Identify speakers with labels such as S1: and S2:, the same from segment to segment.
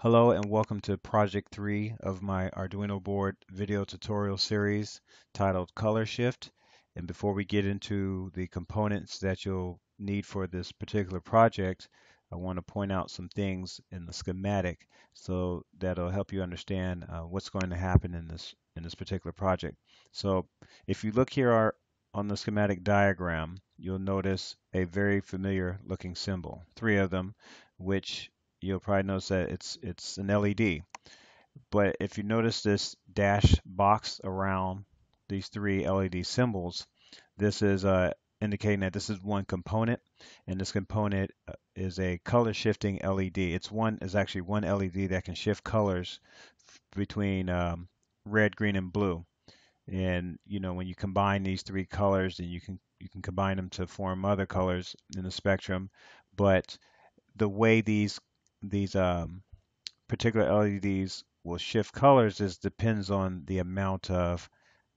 S1: Hello and welcome to Project 3 of my Arduino board video tutorial series titled Color Shift. And before we get into the components that you'll need for this particular project, I want to point out some things in the schematic so that'll help you understand what's going to happen in this particular project. So if you look here on the schematic diagram, you'll notice a very familiar looking symbol, three of them, which you'll probably notice that it's an LED. But if you notice this dash box around these three LED symbols, this is indicating that this is one component, and this component is a color shifting LED. It's actually one LED that can shift colors between red, green, and blue. And when you combine these three colors, then you can combine them to form other colors in the spectrum. But the way these particular LEDs will shift colors is depends on the amount of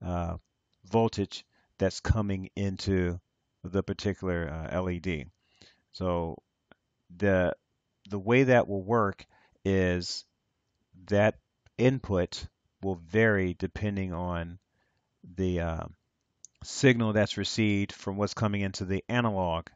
S1: uh, voltage that's coming into the particular LED. So the the way that will work is that input will vary depending on the signal that's received from what's coming into the analog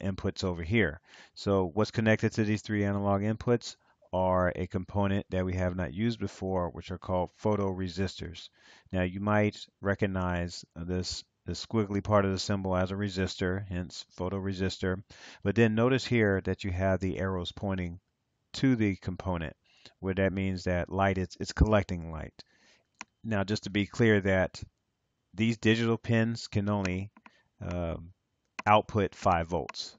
S1: inputs over here. So what's connected to these three analog inputs are a component that we have not used before, which are called photoresistors. Now you might recognize this squiggly part of the symbol as a resistor, hence photoresistor. But then notice here that you have the arrows pointing to the component, where that means that light it's collecting light. Now just to be clear that these digital pins can only um, output 5 volts.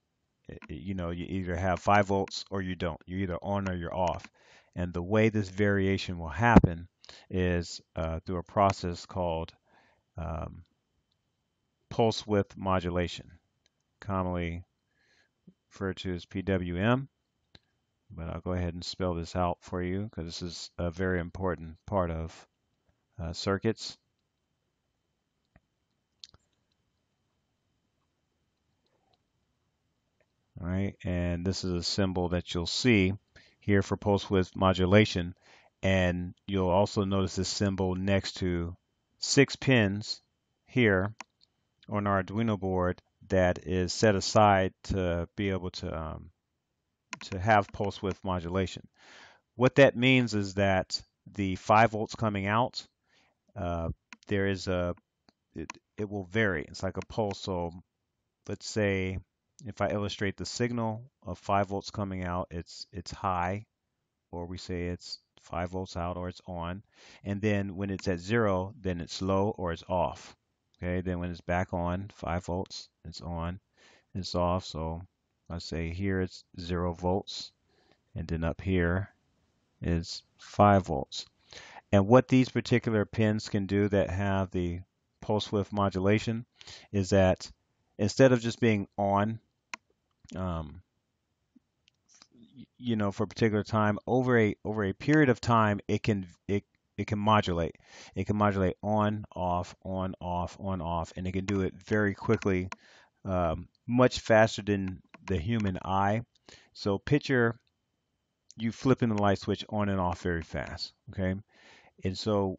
S1: You either have 5 volts or you don't. You're either on or you're off. And the way this variation will happen is through a process called um, pulse width modulation, commonly referred to as PWM. But I'll go ahead and spell this out for you because this is a very important part of circuits. All right, and this is a symbol that you'll see here for pulse width modulation, and you'll also notice this symbol next to 6 pins here on our Arduino board that is set aside to be able to have pulse width modulation. What that means is that the 5 volts coming out, uh, there is it will vary. It's like a pulse. So let's say if I illustrate the signal of 5 volts coming out, it's high, or we say it's 5 volts out or it's on. And then when it's at 0, then it's low or it's off. Okay, then when it's back on, 5 volts, it's on, it's off. So let's say here it's 0 volts, and then up here is 5 volts. And what these particular pins can do that have the pulse width modulation is that instead of just being on, um, for a particular time, over a period of time, it can modulate. It can modulate on, off, on, off, on, off, and it can do it very quickly, much faster than the human eye. So picture you flipping the light switch on and off very fast, okay? And so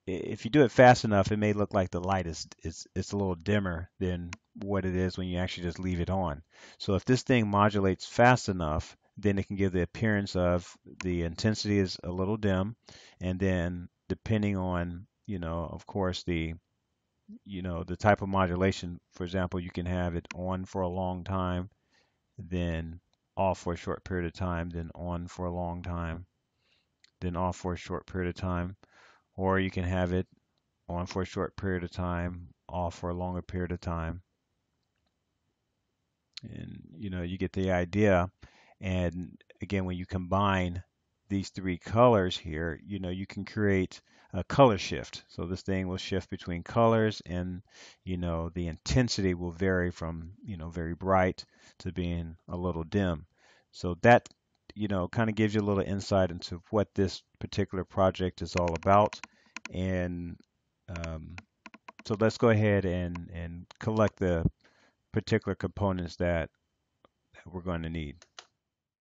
S1: if you do it fast enough, it may look like the light is it's a little dimmer than what it is when you actually just leave it on. So if this thing modulates fast enough, then it can give the appearance of the intensity is a little dim, and then depending on, of course, the type of modulation, for example, you can have it on for a long time, then off for a short period of time, then on for a long time, then off for a short period of time, or you can have it on for a short period of time, off for a longer period of time. And you get the idea. And again, when you combine these three colors here, you can create a color shift. So this thing will shift between colors, and the intensity will vary from very bright to being a little dim. So that kind of gives you a little insight into what this particular project is all about. And um, so let's go ahead and collect the particular components that we're going to need.